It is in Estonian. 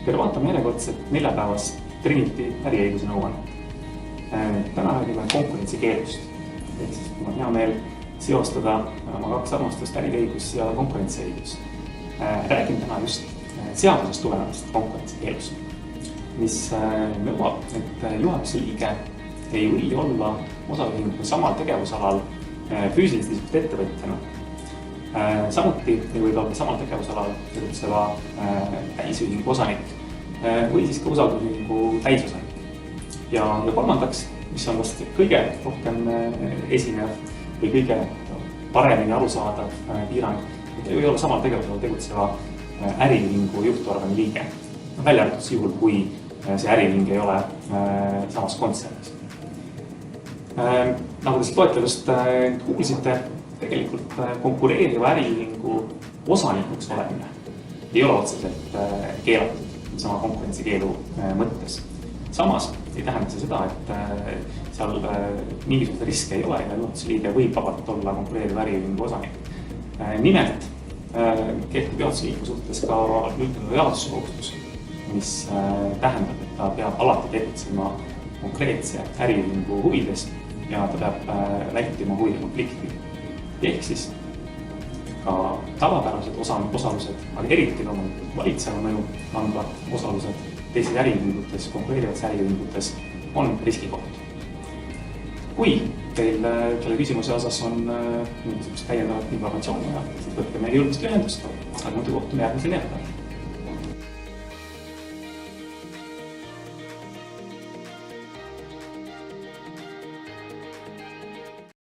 Tere vaatame järjekordset 4-päevast Trinity äriõiguse nõuannet. Täna räägime konkurentsikeelust. Ehk siis mul on hea meel seostada oma 2 armastust äriõigus ja konkurentsiõigus. Räägin täna just seadusest tulenevast konkurentsikeelust, mis nõuab, et juhatuse liige ei või olla osaühingu samal tegevusalal füüsiliste isikute ettevõtjana. Samuti ei või olla samal tegevusalal tegutseva täisühingu osanik või siis ka usaldusühingu täisosanik. Ja kolmandaks, mis on vast kõige rohkem esinev või kõige paremini arusaadav piirang, et ei või olla samal tegevusalal tegutseva äriühingu juhtorgani liige. Välja arvatud juhul, kui see äriühing ei ole samas kontsernis. Nagu te siit loetelust kuulsite, tegelikult konkureeriva äriühingu osanikuks olemine ei ole otseselt keelatud sama konkurentsikeelu mõttes. Samas ei tähenda see seda, et seal mingisugust riske ei ole ja juhatuse liige võib vabalt olla konkureeriva äriühingu osanik. Nimelt kehtib juhatuse liigu suhtes ka üldine lojaalsuskohustus, mis tähendab, et ta peab alati tegutsema konkreetse äriühingu huvides ja ta peab vältima huvide konflikti. Ehk siis ka tavapärased osalused, aga eriti loomulikult valitseva mõju andvad osalused teistes äriühingutes, konkureerivates äriühingutes on riskikoht. Kui teil selle küsimuse osas on mingisugust täiendavat informatsiooni ja siis võtke meie julgust ühendust, aga muidu kohtume järgmisel nädalal.